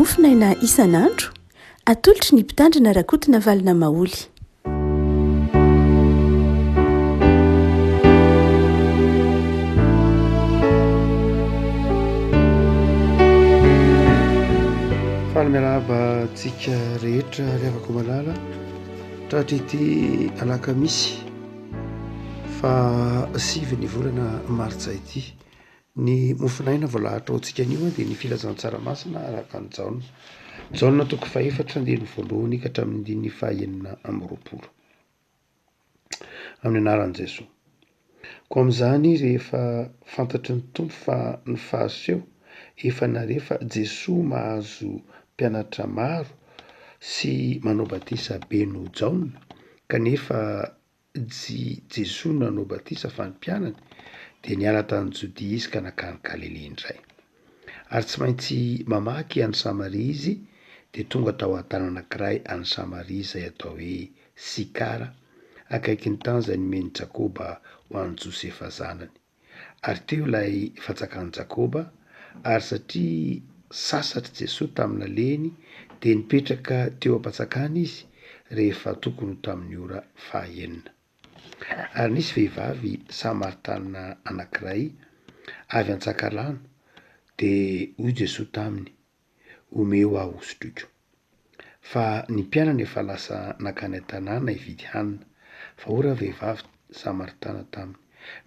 mofinaina isan'andro atolotry ny mpitandrina rakotina valina maoly. Miarahaba tsika rehetra ry havako malala tratra ity alakamisy fa 7 ny volana martsa ity. Ny mofinaina voalahatra hoantsika anio dia ny filazan-tsaramasina araka ny jaona toko 4 voalohany ka hatramin'ny 9 amby roapolo amin'ny anaran'i Jesosy. Koa amin'izany rehefa fantatry ny tompo fa ny fahaseho efa narefa Jesosy mahazo mpianatra maro sy manao batisa beno jaona kanefa Jesosy nanao batisa fa ny mpianany dia niala tany Jodia izy ka nakany Galilea indray ary tsy maintsy mamaky any Samaria izy dia tonga tao an-tany anankiray any Samaria izay atao hoe Sikara akaiky ny tany izay nomeny Jakoba ho an'i Josefa zanany ary teo ilay fatsakan'i Jakoba ary satria sasatra Jesosy tamina leny dia nipetraka teo am-patsakany izy rehefa tokony tamin'ny ora 9. Ary nisy vehivavy Samaritana anankiray avy an-tsakalana dia hoy Jesosy taminy, omeo aho osodriko. Fa ny mpianany efa lasa nakany an-tanàna hividy hanina. Fa ora vehivavy Samaritana taminy,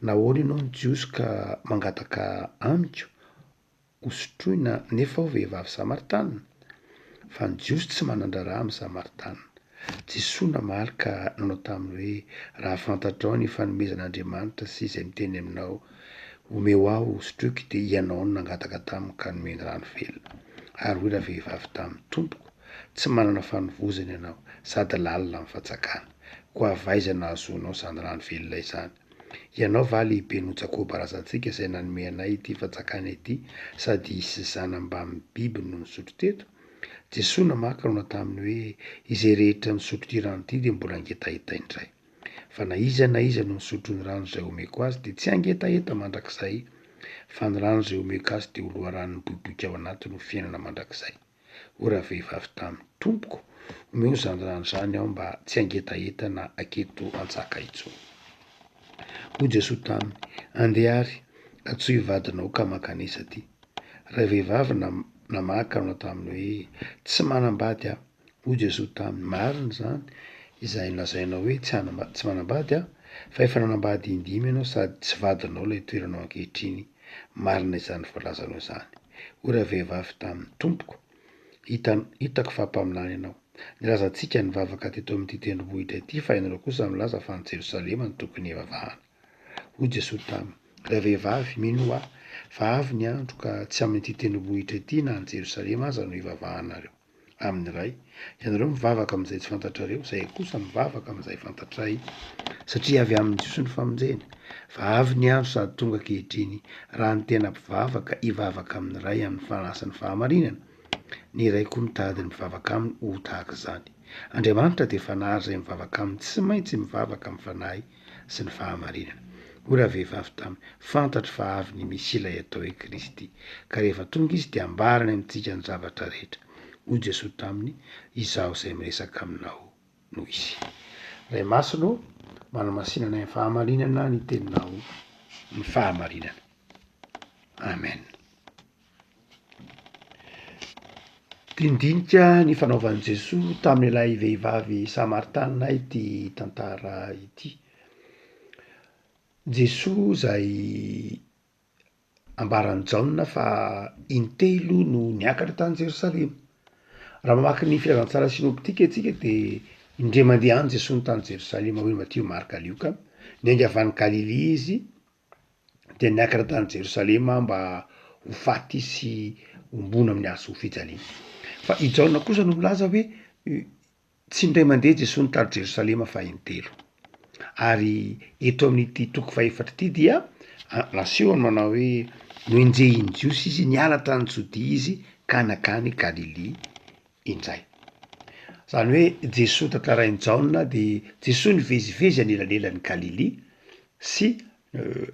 nahoana ianao ny Jiosy ka mangataka amiko hosotroina nefa aho vehivavy Samaritana? Fa ny Jiosy tsy manan-draharaha amin'ny Samaritana. Jesosy namaly ka nanao taminy hoe raha fantatrao ny fanomezan'Andriamanitra sy izay miteny aminao, omeo aho hosotroiko dia ianao no nangataka tamiko ka nomeny rano velona. Ary hoy raha vehivavy taminy, tompoko, tsy manana fanovozana ianao sady lalina amin'ny fatsakana, koa avaiza nahazoanao izany rano velona izany? Ianao va lehibe noho Jakoba razantsika izay nanome anay ity fatsakana ity sady isy zanany amin'ny biby no nisotro teto? Jesosy namaky nanao taminy hoe izay rehetra misotro ity rano ity dia mbola angetaheta indray. Fa na iza no misotro ny rano izay omeko azy dia tsy angetaheta mandrakizay, fa ny rano izay omeko azy dia ho loharanony miboiboika ao anatiny ho fiainana mandrakizay. Ora vehivavy taminy, tompoko, omeo izany rano izany aho mba tsy angetaheta na aketo hantsaka intsony. Hoy Jesosy taminy, andeha ary, antsoy vadinao ka maka-nesa aty. Raha vehivavy namaky nanao taminy hoe tsy manambady aho. Hoy Jesosy taminy, marina izany izay nolazainao hoe tsy manambady aho, fa efa nanambady indimy ianao sady tsy vadinao ilay toeranao ankehitriny. Marina izany voalazanao izany. Hoy raha vehivavy taminy, tompoko, hitako fa mpaminany ianao. Nilazantsika ny vavaka teto amin'ity tendrombohitra ity fa ianareo kosa milaza fa ny Jerosalema no tokony hivavahana. Hoy Jesosy taminy, raha vehivavy mino aho, fa avy ny andro ka tsy amin'ity tendrombohitra ity na ny Jerosalema aza no hivavahanareo. Amin'ny iray, ianareo mivavaka amin'izay tsy fantatrareo, izay kosa mivavaka amin'izay fantatray, satria avy amin'ny Jiosy ny famonjena. Fa avy ny andro sady tonga ankehitriny raha ny tena mpivavaka hivavaka amin'ny iray amin'ny fanasan'ny fahamarinana, ny iray koa mitady ny mivavaka aminy ho tahaka izany. Andriamanitra dia fanahy izay mivavaka aminy tsy maintsy mivavaka amin'ny fanahy sy ny fahamarinana. Hoy raha vehivavy taminy, fantatro fa avy ny misy ilay atao hoe Kristy, ka rehefa tonga izy dia ambarany amintsika ny zavatra rehetra. Hoy Jesosy taminy, izaho izay miresaka aminao no izy. Ray masino, manamasinana ny fahamarinana ny teninao ny fahamarinana. Amen. Tindinika ny fanaovan'i Jesosy tamin'ilay vehivavy Samaritana ity tantara ity. Jesosy izay ambaran'i Jaona fa intelo no niakatra tany Jerosalema. Raha mamaky ny filazantsara sinoptika antsika dia indray mandeha any Jesosy ny tany Jerosalema, hoy Matio, Marka, Lioka. Niainga avy any Galilea izy dia niakatra tany Jerosalema mba ho faty sy hombona amin'ny hazo fijaliana. Fa i Jaona kosa no milaza hoe tsy indray mandeha Jesosy ny tany Jerosalema fa intelo. Ary eto amin'ity toko 4 ity dia naseho ny manao hoe noenjehiny Jiosy izy niala tany Jodia izy ka nakany Galilea indray. Izany hoe Jesosy tantarain'i Jaona dia Jesosy nivezivezy anelanelan'ny Galilea sy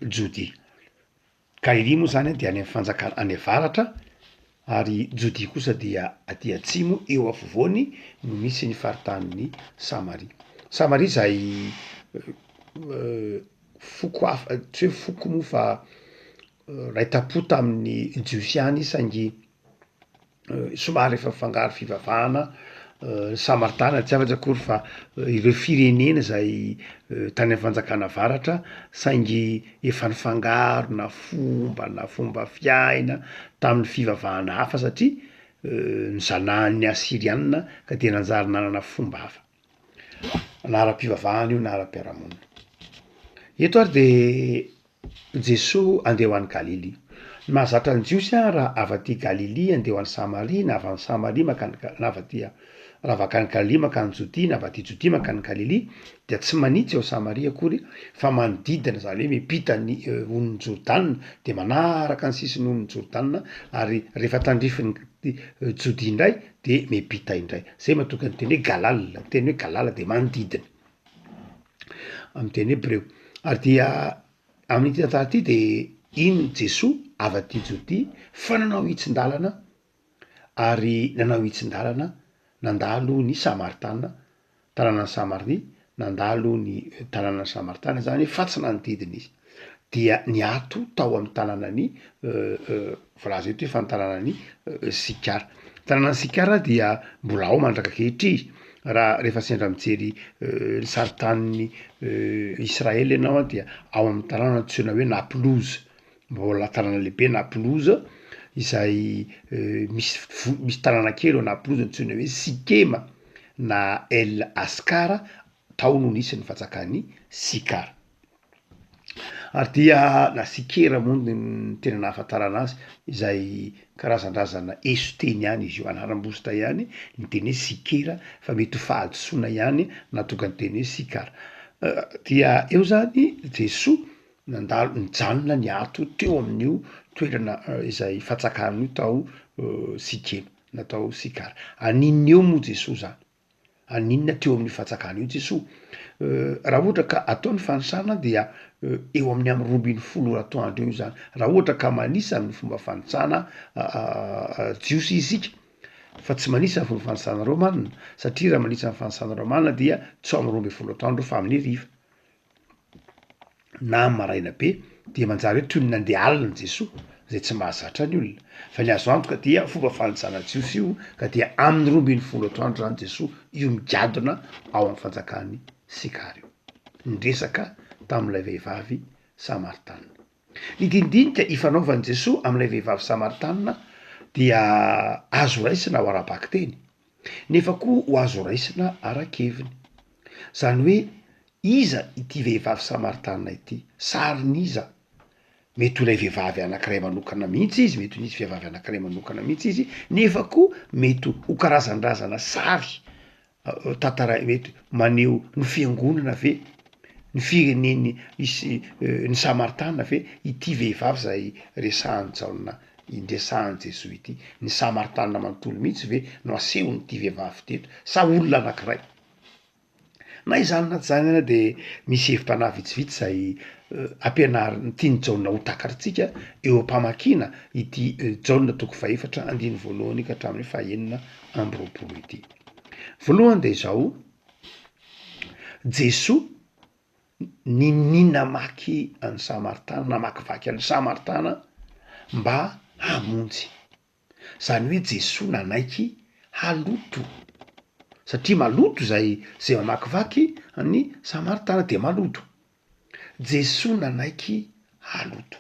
Jodia. Galilea moa zany dia any amin'ny fanjakana any avaratra ary Jodia kosa dia aty atsimo eo afovoany no misy ny faritany Samaria. Samaria zay foko hafa tsy hoe foko moa fa ray tapo tamin'ny Jiosiany saingy somary efa mifangaro fivavahana. Samaritana tsy afatsy akory fa ireo firenena zay tany amin'ny fanjakana avaratra saingy efa nifangaro na fomba fiaina tamin'ny fivavahana hafa satria nizanahan'ny Asiriana ka de nanjary nanana fomba hafa na ara-pivavahana io na ara-piarahamonina. Eto ary de Jesosy andeha ho any Galily. Mahazatra ny Jiosy raha avy aty Galily andeha ho any Samaria na avy any Samaria makany na avy aty raha avy akany Galily makany Jodia na avy aty Jodia makany Galily dia tsy manitsy eo Samaria akory fa manodidina zany hoe miampita ny onon'ny Jordana de manaraka ny sisin'ny onon'ny Jordana ary rehefa tandrifin'ny Jodia indray de miampita indray. Zay mahatonga ny teny hoe Galala, teny hoe Galala de manodidina amin'ny teny hébreu. Ary dia amin'ity tantara ity de iny Jesosy avy aty Jodia fa nanao hitsin-dalana ary nanao hitsin-dalana nandalo ny Samaritana, tanànan'ny Samaria, nandalo ny tanànan'ny Samaritana zany fa tsy nanodidina izy dia niato tao amin'ny tanànany voalaza eto hoe fa ny tanànany Sikara. Tanànany Sikara dia mbola ao mandrakakehitry izy raha rehefa sendra mijery ny saritanin'ny Israely ianao dia ao amin'ny tanàna antsoina hoe Naplouse, mbola tanàna lehibe Naplouse izay misy tanàna kely ao Naplouse antsoina hoe Sikema na El Askara tao no nisy ny fanjakany Sikara. Ary dia na Sikera moa ny tena nahafantarana azy izay karazan-drazana Esoteny ihany izy io, anaram-bositra ihany ny teny hoe Sikera fa mety ho fahadisoana ihany nahatonga ny teny hoe Sikara. Dia eo zany Jesosy nandalo nijanona niato teo amin'io toerana izay fantsakana io tao Sikema na tao Sikara. Aninona eo moa Jesosy zany? Aninona teo amin'ny fantsakana io Jesosy? Raha ohatra ka ataony fanasana dia eo amin'ny roa ambin'ny folo atoandro eo zany raha ohatra ka manisa amin'ny fomba fanitsana jiosy isika fa tsy manisa amin'ny fomba fanitsana romanina satria raha manisa amin'ny fanitsana romanina dia tsy amin'ny roa ambin'ny folo atoandro fa amin'ny hariva na amin'ny maraina be dia manjary hoe toy ny nandeha alina Jesosy zay tsy mahazatra ny olona fa ny azo antoka dia fomba fanitsana jiosy io ka dia amin'ny roa ambin'ny folo atoandro zany Jesosy io migadona ao amin'ny fanjakany Sikara io nidresaka tam'ilay vehivavy Samaritana. Ny dindinika ifanaovan'i Jesosy am'ilay vehivavy Samaritana dia azo raisina ho ara-bakiteny nefa koa ho azo raisina ara-keviny. Zany hoe iza ity vehivavy Samaritana ity? Sariniza? Mety ho ilay vehivavy anankiray manokana mihitsy izy, mety ho nisy vehivavy anankiray manokana mihitsy izy, nefa koa mety ho karazan-drazana sary mety maneho ny fiangonana ve ny fireneny ny Samaritana ve ity vehivavy zay resahany Jaona indresahany Jesosy ity, ny Samaritana manontolo mihitsy ve no asehony'ity vehivavy teto sa olona anankiray? Na izany na tsy zany de misy hevim-panahy vitsivitsy zay ampianariny tiany Jaona ho takaritsika eo am-pamakina ity Jaona toko faefatra andiny voalohany ka hatramin'ny fahaenina amby roapolo ity. Voalohany de zao Jesosy ninamaky any Samaritana namakivaky any Samaritana mba hamonjy. Zany hoe Jesosy nanaiky haloto satria maloto zay mamakivaky any Samaritana de maloto. Jesosy nanaiky haloto.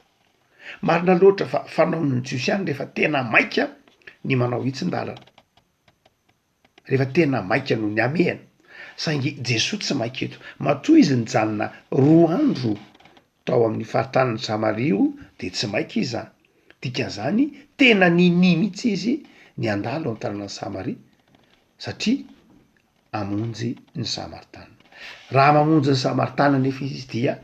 Marina loatra fa fanaon'ny Jiosy ihany rehefa tena maika ny manao hitsin-dalana. Rehefa tena maika no ny amehana. Saingy Jesosy tsy maika eto. Matoa izy nijanona roa andro tao amin'ny faritan'ny Samaria io de tsy maika izy zany. Dikan'izany tena nini mihitsy izy ny andalo amin'ny tanànan'ny Samaria satria hamonjy ny Samaritana. Raha mamonjy ny Samaritana nefa izy dia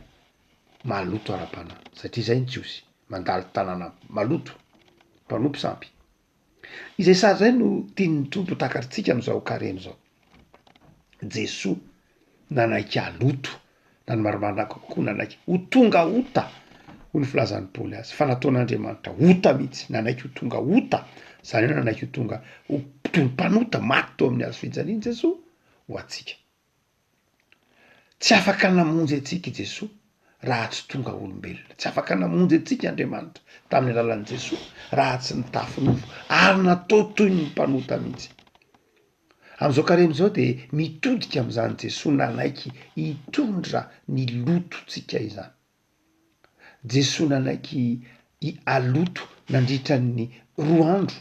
maloto ara-panahy satria zay ny Jiosy mandalo tanàna maloto mpanompo sampy. Izay sary zay no tian'ny tompo takaritsika am'izao karena zao. Jesosy nanaiky haloto na ny marimarina kokoa nanaiky ho tonga ota ho ny filazan'ny Paoly azy fa nataon'Andriamanitra ota mihitsy nanaiky ho tonga ota zany hoe nanaiky ho tonga mpanota maty tao amin'ny hazo fijaliany Jesosy ho atsika. Tsy afaka namonjy atsika i Jesosy raha tsy tonga olombelona, tsy afaka namonjy atsika Andriamanitra tamin'ny alalan'i Jesosy raha tsy nitafinofo ary natao toy ny mpanota mihitsy. Am'izao karem'izao de mitodika am'izany Jesosy nanaiky hitondra ny lototsika izany. Jesosy nanaiky aloto nandritra ny 2 andro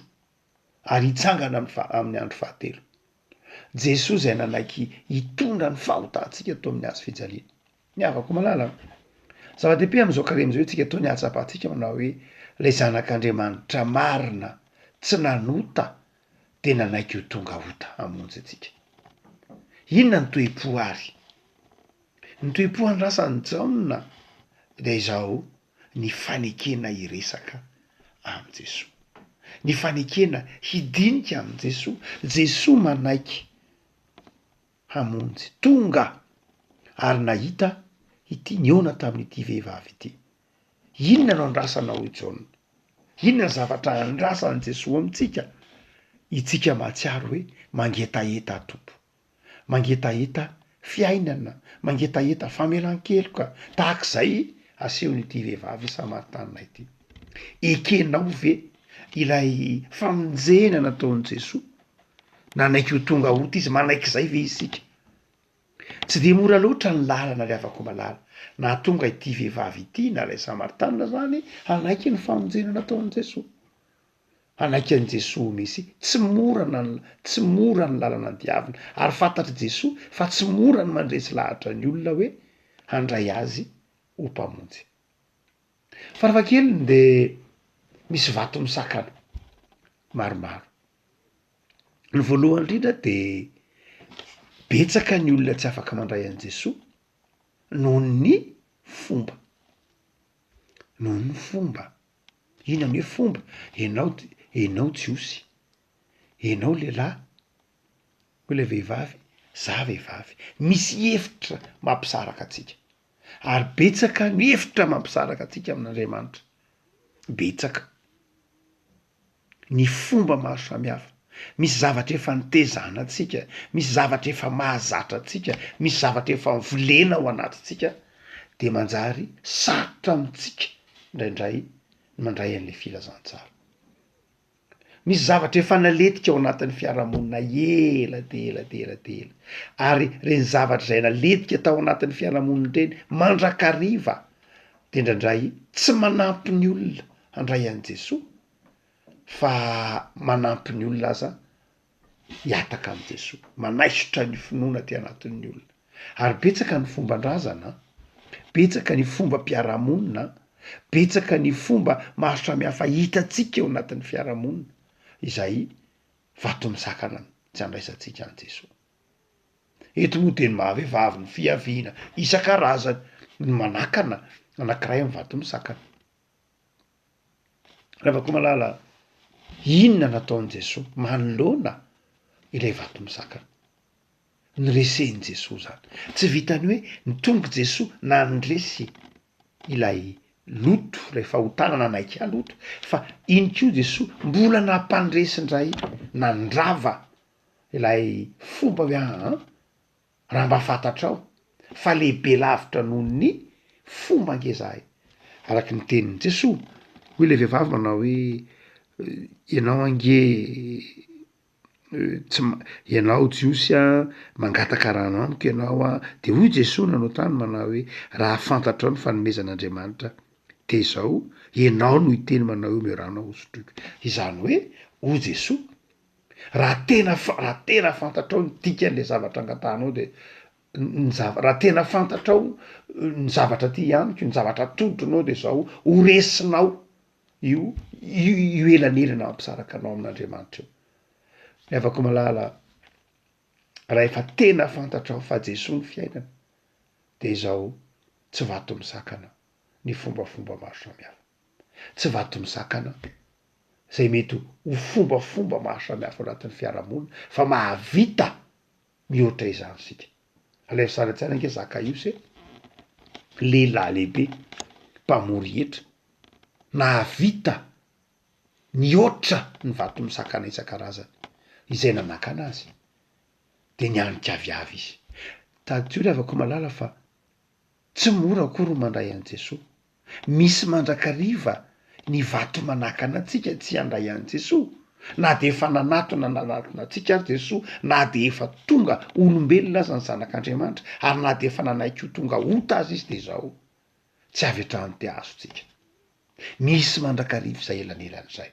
ary hitsangana amin'ny andro fahatelo. Jesosy zay nanaiky hitondra ny fahotantsika tao amin'ny hazo fijaliana. Miavako malala. Zava-dehibe am'izao karem'izao hoe tsika tao ny hatsapahantsika manao hoe lay zanak'Andriamanitra marina tsy nanota de nanaiky ho tonga ota hamonjy atsika. Inona ny toe-po ary? Ny toe-po andrasan'ny jaona de izao ny fanekena hiresaka am' Jesosy. Ny fanekena hidinika am' Jesosy. Jesosy manaiky hamonjy tonga ary nahita ity niona tamin'ity vehivavy ity. Inona no andrasanao ho jaona? Inona ny zavatra andrasan'i Jesosy amitsika? Itsika mahatsiaro hoe mangetaheta tompo, mangetaheta fiainana, mangetaheta famelan-keloka tahak'izay asehon'ity vehivavy Samaritana ity. Ekenao ve ilay famonjena nataon'i Jesosy? Nanaiky ho tonga ota izy, manaiky izay ve isika? Tsy de mora loatra ny lalana le afaka malala. Na tonga ity vehivavy ity na lay Samaritana zany anaiky ny famonjena nataon'i Jesosy. Anaiky an'i Jesosy misy tsy mora ny lalana diavina ary fantatry Jesosy fa tsy mora ny mandresy lahatra ny olona hoe handray azy ho mpamonjy. Farafahakeliny de misy vato misakana maromaro. Ny voalohany indrindra de betsaka ny olona tsy afaka mandray an'i Jesosy noho ny fomba. Noho ny fomba. Inona ny hoe fomba? Enao jiosy, enao lehilahy, hoe le vehivavy, za vehivavy. Misy hevitra mampisaraka atsika. Ary betsaka ny hevitra mampisaraka atsika amin'Andriamanitra. Betsaka. Ny fomba maro samihafa. Misy zavatra efa nitezana atsika, misy zavatra efa mahazatra atsika, misy zavatra efa volena ao anatintsika, de manjary sarotra amitsika indraindray mandray an'le filazantsara. Misy zavatra efa naletika ao anatin'ny fiarahamonina ela de ela. Ary reny zavatra zay naletika tao anatin'ny fiarahamonina reny mandrakariva de indraindray tsy manampy ny olona handray an'i Jesosy fa manampy ny olona aza hiataka am' Jesosy, manaisotra ny finoana ty anatin'ny olona. Ary betsaka ny fomban-drazana, betsaka ny fomba mpiarahamonina, betsaka ny fomba maro samihafa hitatsika eo anatin'ny fiarahamonina izay vato misakana tsy andraisantsika an' Jesosy. Eto moa de ny mahavehivavy ny fiaviana isan-karazany ny manakana anankiray amy vato misakana. Raha koa malala, inona nataon'i Jesosy manoloana ilay vato misakana? Nyresen'i Jesosy zany. Tsy vitany hoe nitonga Jesosy nandresy ilay loto rehefa ho tana nanaiky aloto, fa iny ko Jesosy mbola nampandresy indray nandrava ilay fomba hoe raha mba fantatrao fa lehibe lavitra noho ny fomba ngezahay. Araky ny tenin'i Jesosy, hoy le vehivavy manao hoe ianao ange ianao jiosy mangataka rano amiko ianao de hoy Jesosy nanao tany manao hoe raha fantatrao ny fanomezan'Andriamanitra de zao ianao no hiteny manao hoe omeo rano aho hosotroiko. Izany hoe hoy Jesosy raha tena fantatrao ny dikan'le zavatra angatanao de raha tena fantatrao ny zavatra ty aniko, ny zavatra atodronao de zao horesinao io elanelana mampisaraka anao amin'Andriamanitra io. Miavako malala, raha efa tena fantatrao fa Jesosy ny fiainana de zao tsy vato misakana ny fombafomba maro samihafa. Tsy vato misakana zay mety ho fombafomba maro samihafa ao anatin'ny fiarahamonina fa mahavita mihoatra izany sika. Aleo sara tsara ange Zakaiosy lehilahy lehibe mpamory hetra nahavita niotra ny vato misakana isan-karazany izay nanakana azy de nianika aviavy izy tady io le avako malala fa tsy mora akory mandray an' Jesosy misy mandrakariva ny vato manakana atsika tsy handray an' Jesosy na de efa nanatona nanatona atsika ary Jesosy na de efa tonga olombelona aza ny zanak'Andriamanitra ary na de efa nanaiky ho tonga ota azy izy de zao tsy avy hatrany te azotsika misy mandrakariva zay elanelan'izay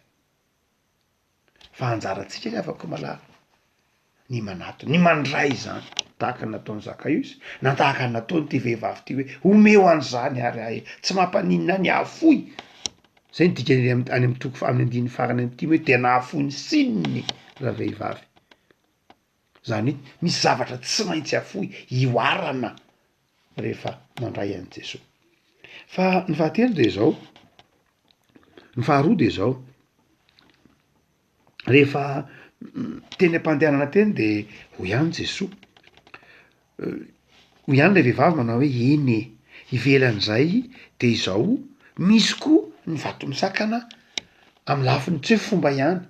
fa anjaratsika le afaka malala ny manato ny mandray zany tahaka nataony Zakaios na tahaka nataony ty vehivavy ty hoe omeo an'zany ary tsy mampaninina ny ahafoy zay ny dikany any amy toko amin'ny andiny farany amty hoe de nahafoy ny sininy raha vehivavy zany hoe misy zavatra tsy maintsy afoy ioarana rehefa mandray an' Jesosy fa ny fahatelo de zao ny faharoa de zao rehefa teny am-pandehanana teny de ho ihany Jesosy ho ihany le vehivavy manao hoe eny ivelan'izay de izao misy koa ny vato misakana amy lafiny tsy hoe fomba ihany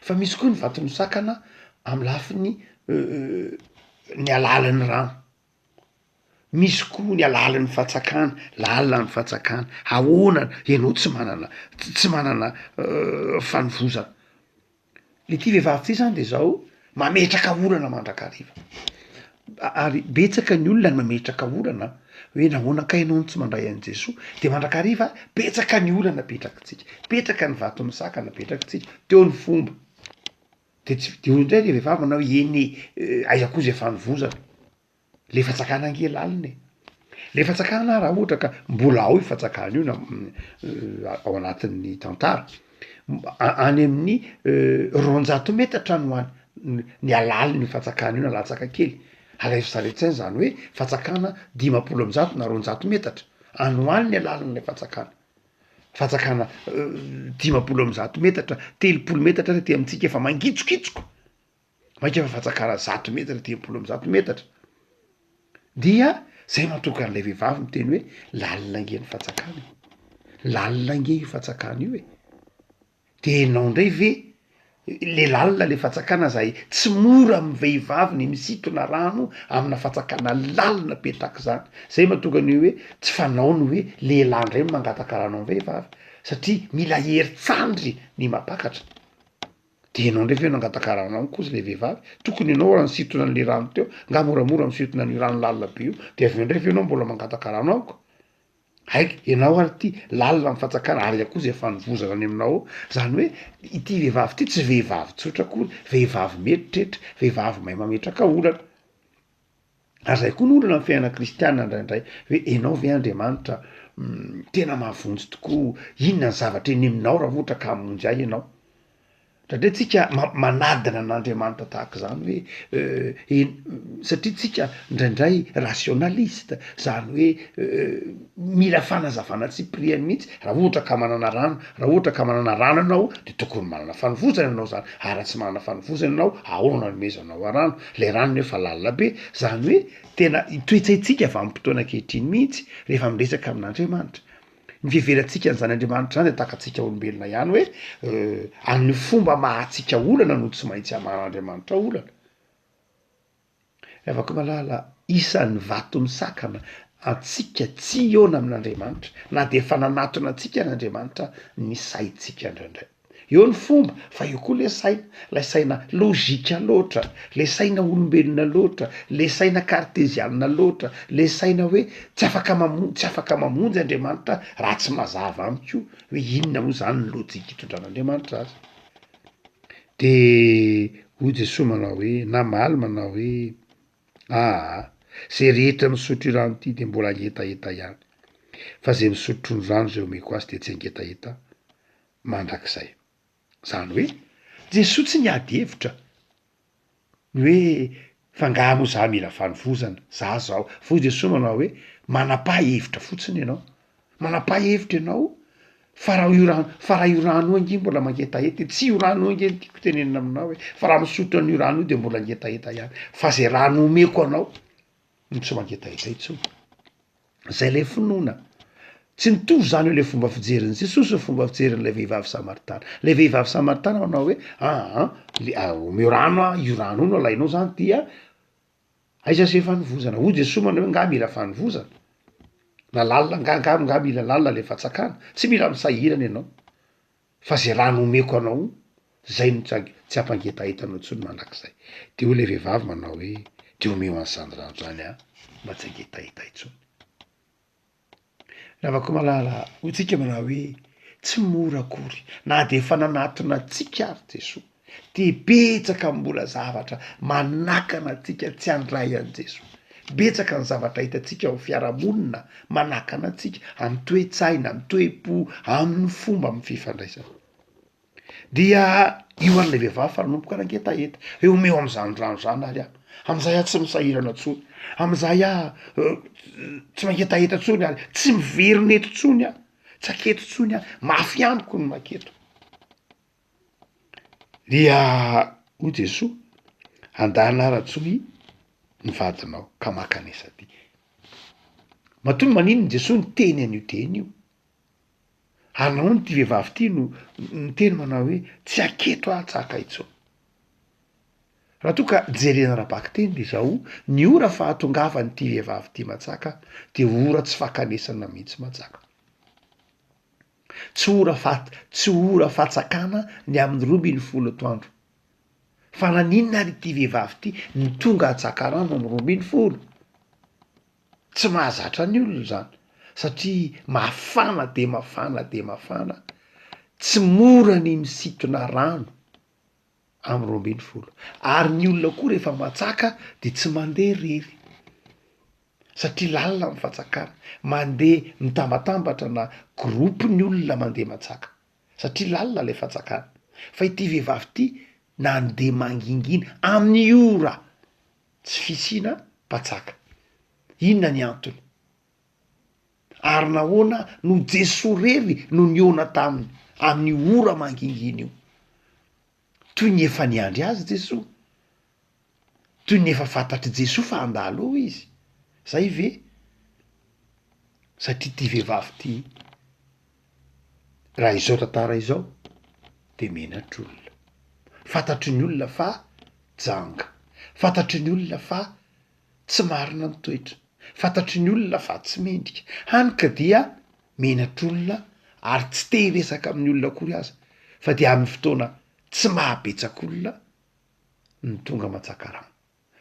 fa misy koa ny vato misakana amy lafiny ny alalan'ny rano misy koa ny alalan'ny fatsakana lalina ny fatsakana ahoana ianao tsy manana fanovozana le ty vehivavy ty zany de zao mametraka olana mandrakariva ary betsaka ny olona ny mametraka olana hoe nahoana ka ianao tsy mandray an' Jesosy de mandrakariva betsaka ny olana petrakitsika petraka ny vato misakana petrakitsika teo ny fomba de tsy de indray le vehivavy manao eny aiza koa zay fanovozana le fatsakana angelalina le fatsakana raha ohatra ka mbola ao ifatsakana io na ao anatin'ny tantara any amin'ny roanjato metatra no any ny alaliny fatsakana io na latsaka kely alaefisaretsainy zany hoe fatsakana 500 na 200 metatra anoany ny alalin'le fatsakana 500 metatra 300 metatra ty amitsika efa mangitsokitsoko maika efa fatsakana 100 metatra 300 metatra dia zay matoka an'le vehivavy miteny hoe lalina nge ny fatsakana lalina nge io fatsakana io de enao ndray ve le lalina le fatsakana zay tsy mora amy vehivavy ny misitona rano amina fatsakana lalina be tahaka zany zay mahatonga an'io hoe tsy fanao ny hoe lehilahy ndray mangataka rano amy vehivavy satria mila heritsandry ny mapakatra de enao ndray ve nangataka rano any kozy le vehivavy tokony ianao raha nisitona an'le rano teo nga moramora misitona ny rano lalina be io de avy eo ndray ve enao mbola mangataka rano amiko aiky ianao ary ty lalina amy fatsakana ary akoa zay fanovozana any aminao zany hoe ity vehivavy ty tsy vehivavy tsotra akory vehivavy meritreritra vehivavy mahay mametraka olana ary zay koa ny olana amy fiainana kristianina indraindray hoe enao ve Andriamanitra tena mahavonjy tokoa inona ny zavatra eny aminao raha ohatra ka hamonjy ahy ianao ndraindray tsika manadina an'Andriamanitra tahaka zany hoe satria tsika ndraindray rationaliste zany hoe mila fanazavana tsy priany mihitsy raha ohatra ka manana rano raha ohatra ka manana rano anao de tokony manana fanovozana ianao zany ary tsy manana fanovozana ianao ahoana nomezanao rano le ranony efa lalina be zany hoe tena toetsaitsika avy am'ympotoana ankehitriny mihitsy rehefa miresaka amin'Andriamanitra ny fieverantsika n'zany Andriamanitra zany de takatsika olombelona ihany hoe amin'ny fomba mahatsika olana no tsy maintsy aman'Andriamanitra olana afaka malala isan'ny vato misakana atsika tsy iona amin'Andriamanitra na de efa nanatona atsika n'Andriamanitra ny saitsika ndraindray eo ny fomba fa eo koa le saina logika loatra le saina olombelona loatra le saina kartezianina loatra le saina hoe tsy afaka mamonjy Andriamanitra raha tsy mazava amiko hoe inona moa zany ny lojika hitondran'Andriamanitra azy de hoy Jesosy manao hoe namaly manao hoe zay rehetra misotro rano ty de mbola angetaeta ihany fa zay misotro ny rano zay omeko azy de tsy angetaeta mandrakizay zany hoe Jesosy tsy niady hevitra ny hoe fangaha moa za mila fanovozana za zao fo Jesosy manao hoe manapa-hevitra fotsiny ianao manapa-hevitra ianao fa raha io rano angy mbola mangetaeta tsy io rano angy tiako tenenina aminao hoe fa raha misotro an'io rano io de mbola angetaeta ihany fa zay rano omeko anao no tsy mangetaeta intsony zay le finoana tsy nitovy zany hoe le fomba fijeriny jesosy ny fomba fijerin''lay vehivavy samaritana. Le vehivavy samaritana manao hoe omeo rano a io rano o no alainao zany dia aiza se fanovozana. Ho jesosy manao hoe nga mila fanovozana na lalina nga mila lalina le fatsakana, tsy mila misahirana ianao fa zay rano omeko anao zay no tsy ampangetahita anao ntsony manak'izay. De ho le vehivavy manao hoe de omeo an'zany rano zany a mba tsy angetahita intsony. Ravako malala hotsika manao hoe tsy mora akory na de efa nanatona atsika ary Jesosy de betsaka mbola zavatra manakana atsika tsy andray an' Jesosy. Betsaka ny zavatra hitatsika ao fiarahamonina manakana atsika amy toe-tsaina, amy toe-po, amin'ny fomba amy fifandraisana. Dia io an'le vehivavy fa nanomboka nangetaheta hoe omeo am'zany rano zany ary am'izay a tsy misahirana ntsony, am'izay tsy mangetaheta ntsony ary tsy miverina eto ntsony tsy aketo ntsony mafy amiko ny maketo. Dia ho Jesosy andana ratsoy ny vadinao ka makanesa ty. Matoa maninony Jesosy ny teny an'io teny io ary nahoany ty vehivavy ty no niteny manao hoe tsy aketo atsaka intsony. Raha toa ka jerena raha-baky teny de zao ny ora fahatongavany ty vehivavy ty matsaka de ora tsy fakanesana mihitsy matsaka. Tsy ora fatsakana ny amin'ny 12 atoandro fa naninona ary ty vehivavy ty ny tonga atsaka rano amy 12. Tsy mahazatra ny olona zany satria mafana de mafana de mafana, tsy mora ny misitona rano amy 12 ary ny olona koa rehefa matsaka de tsy mandeha rery satria lalina ny fatsakana, mandeha mitambatambatra na gropy ny olona mandeha matsaka satria lalina le fatsakana. Fa ity vehivavy ty nandeha mangingina amin'ny ora tsy fisina mpatsaka. Inona ny antony? Ary nahoana no Jesosy rery no niona taminy amin'ny ora mangingina io? Toy ny efa niandry azy Jesosy, toy ny efa fantatry Jesosy fa handalo eo izy, zay ve? Satria ty vehivavy ty raha izao tantara izao de menatr'olona, fantatry ny olona fa janga, fantatry ny olona fa tsy marina ny toetra, fantatry ny olona fa tsy mendrika, hany ka dia menatr'olona ary tsy te hiresaka amin'ny olona akory aza fa dia amin'ny fotoana tsy mahabetsak'olona ny tonga matsaka rano.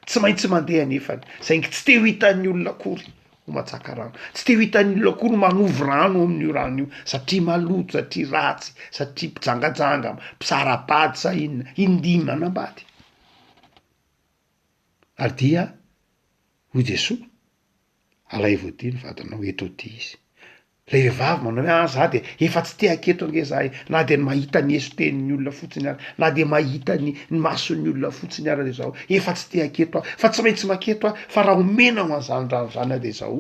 Tsy maintsy mandeha nefany saingy tsy te ho hitan'ny olona akory ho matsaka rano, tsy te ho hitan'ny olona akory manovy rano amin'io rano io satria maloto, satria ratsy, satria mpijangajanga, mpisara-bady sa inona, indimy manambady. Ary dia ho Jesosy alay voaty ny vadinao eto ty izy. Le vehivavy manao hoe za de efa tsy te haketo ange zahay, na de ny mahita ny eso tenin'ny olona fotsiny ary na de mahita ny mason'ny olona fotsiny ary de zao efa tsy te haketo fa tsy maintsy maketo fa raha omena ho an'zany rano zany de zao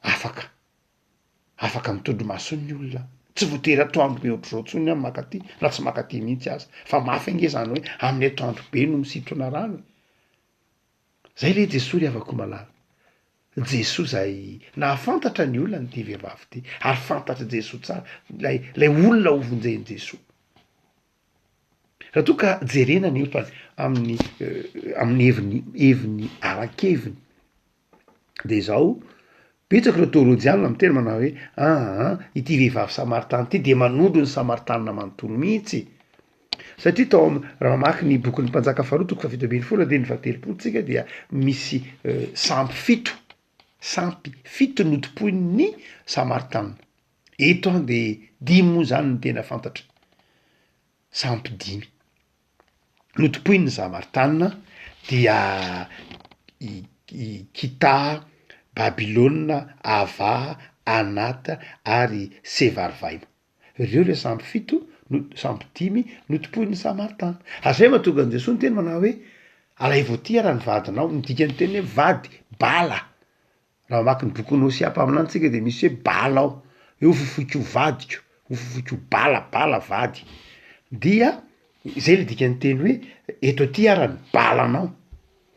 afaka mitondro mason'ny olona. Tsy voatery atoandro be ohatr'izao ntsony makaty na tsy makaty mihitsy aza fa mafy ange zany hoe amin'ny atoandro be no misitrona rano. Zay le Jesosy ry havako malala. Jesosy zay nahafantatra ny olona ny ty vehivavy ty ary fantatra Jesosy tsara lay olona ho vonjeny Jesosy. Raha toa ka jerena ny efa amin'ny heviny aran-keviny de zao betsaka reo teolojianina miteny manao hoe ity vehivavy samaritana ty de manondro ny samaritana manontolo mihitsy satria tao raha mamaky ny bokin'ny mpanjaka faharoa toko 7:10 de ny 17 tsika dia misy sampy fito notompoiny samaritana. Eto de 5 moa zany ny tena fantatra, sampy 5 notompoiny samaritana dia Kita, Babilôna, Ava, Anata ary Sevarvaima. Reo le sampy fito sampy 5 notompoiny samaritana. Azay mahatonga an' Jesosy ny teny manao hoe alay voaty raha ny vadinao, midika ny teny hoe vady, bala. Raha mamaky ny bokin'ny Hosea mpaminany tsika de misy hoe bala ao, eo fofoky ho vadiko, ho fofoky ho bala vady. Dia zay le dikan'ny teny hoe eto aty ara ny balanao,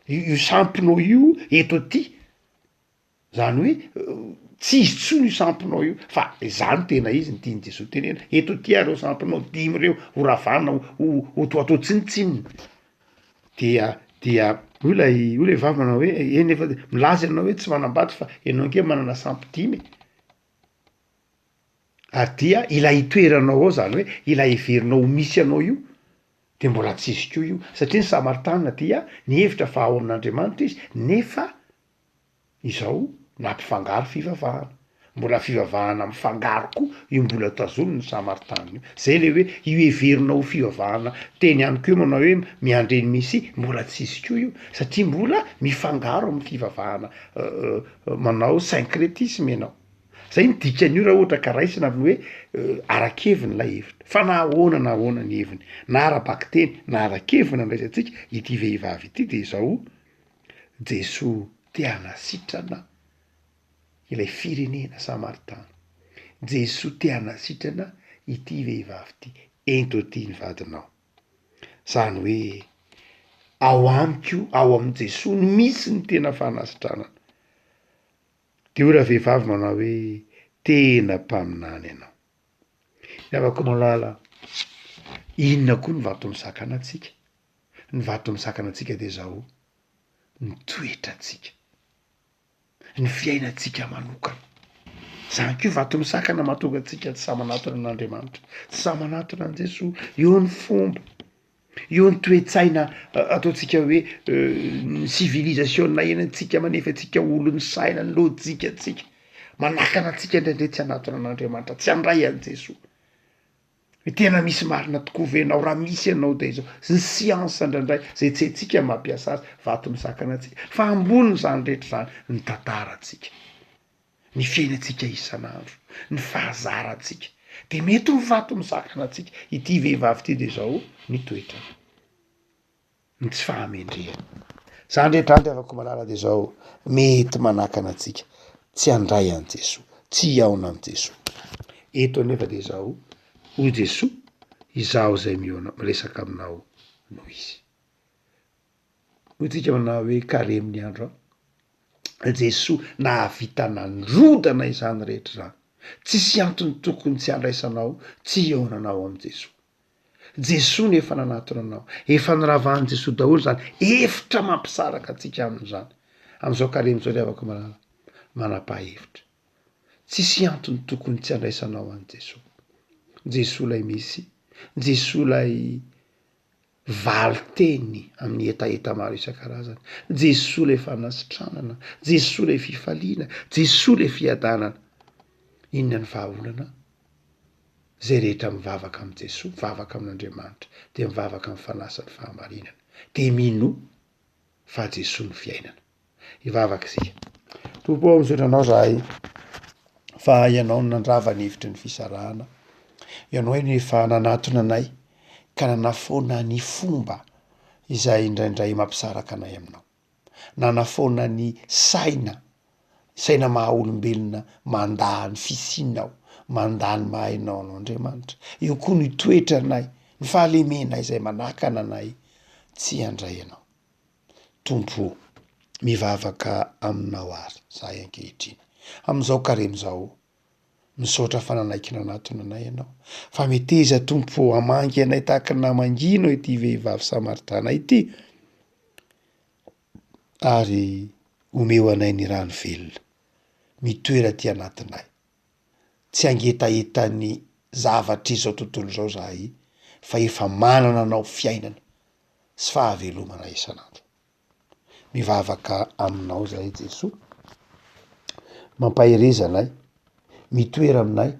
io sampinao io eto aty, zany hoe tsy izy tsony io sampinao io fa zany tena izy ny tiany Jesosy tenena eto ty areo sampinao dimy reo ho ravana ho toatao tsinitsininy dia olay vavy manao hoe eny efa milaza ianao hoe tsy manambady fa ianao nke manana sampy dimy ary dia ilay itoeranao ao zany hoe ilay iverinao ho misy anao io de mbola tsy izy ko io satria ny Samaritana dia nihevitra fa ao amin'Andriamanitra izy nefa izao nampifangaro fivavahana mbola fivavahana mifangaro koa io mbola tazony ny Samaritana io zay le hoe io heverinao ho fivavahana teny ihany keo manao hoe miandreny misy mbola tsy izy ko io satria mbola mifangaro amin'ny fivavahana manao syncrétisme ianao zay ny dikan'io raha ohatra ka raisina avy hoe arakeviny lay hevitra fa na ahoana ny heviny na arabaky teny na arakevina ndraisantsika ity vehivavy ity de zao Jesoa te hanasitrana ilay firenena Samaritana Jesoa te hanasitrana ity vehivavy ity ento ty ny vadinao zany hoe ao amiko ao am' Jesoa ny misy ny tena fanasitranana de ora vehivavy manao hoe tena mpaminany ianao miavaka malala inona koa ny vato misakana atsika ny vato misakana atsika de zao ny toetratsika ny fiainatsika manokana zany ko vato misakana mahatonga atsika tsy samanatona an'Andriamanitra tsy samanatona an' Jesoa eo ny fomba eo ny toetsaina ataotsika hoe ny civilisation na enantsika manefa atsika olo ny saina ny lojika atsika manakana atsika indraindray tsy anatona an'Andriamanitra tsy andray an' Jesoa hoe tena misy marina tokoa venao raha misy ianao de zao sy ny siansa indraindray zay tsy haitsika mampiasa azy vato misakana atsika fa amboniny zany rehetra zany ny tantaratsika ny fiainatsika isan'andro ny fahazaratsika de mety ho vato misakana atsika ity vehivavy ity de zao ny toetra ny tsy fahamendrehana zany rehetra any de afaka malala de zao mety manakana atsika tsy andray an' Jesoa tsy iaona am' Jesoa eto anefa de zao ho Jesoa izaho zay miresaka aminao no izy ho tsika manao hoe karemy ny andro Jesoa nahavita nandrodana izany rehetra zany tsisy antony tokony tsy andraisanao tsy iaonanao am' Jesoa Jesoa ny efa nanatona anao efa niravahan' Jesoa daholo zany efitra mampisaraka atsika amin'izany am'izao karemy zao le avako malala manapa-hevitra tsisy antony tokony tsy andraisanao an' Jesoa Jesoa lay misy Jesoa lay valo teny amin'ny etaeta maro isan-karazany Jesoa lay fanasitranana Jesoa lay fifaliana Jesoa lay fiadanana inona ny vahaolana zay rehetra mivavaka am' Jesoa mivavaka amin'Andriamanitra de mivavaka amin'ny fanasany fahamarinana de mino fa Jesoa ny fiainana hivavaka isika tompo ao misaotra anao zahay fa ianao nandrava ny hevitry ny fisarahana ianao eny efa nanatona anay ka nanafoana ny fomba izay indraindray mampisaraka anay aminao nanafoana ny saina maha olombelona mandaa ny fisinao mandaa ny mahainao anao Andriamanitra eo koa ny toetra anay ny fahalemenay izay manakana anay tsy andray anao tompo mivavaka aminao ary zahay ankehitriny am'izao karemy zao misaotra fananaiky nanatona anay ianao fa meteza tompo hamangy anay tahaka ny namangino ity vehivavy Samaritana ity ary omeo anay ny rano velona mitoera ty anatinay tsy angetaeta ny zavatra izao tontolo zao zahay fa efa manana anao fiainana sy fahavelomana isan'andro mivavaka aminao zahay Jesoa mampahereza anay mitoera aminay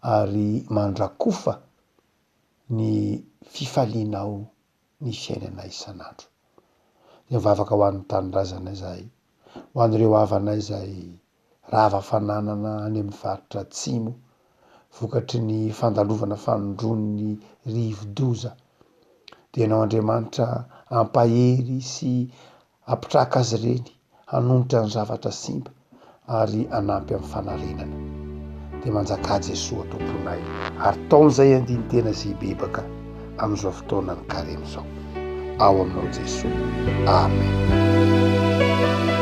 ary mandrakofa ny fifalianao ny fiainanay isan'andro de mivavaka ho an'ny tanindrazanay zahay ho an'ireo havanay zay rava fananana any amin'ny faritra atsimo vokatry ny fandalovana fanondron'ny rivo-doza de ianao Andriamanitra ampahery sy apitraka azy reny hanomitra ny zavatra simba ary anampy amin'ny fanarenana de manjaka Jesoa tomponay ary taon'izay andiny tena sy bebaka am'izao fotoana ny karemy zao ao aminao Jesoa amen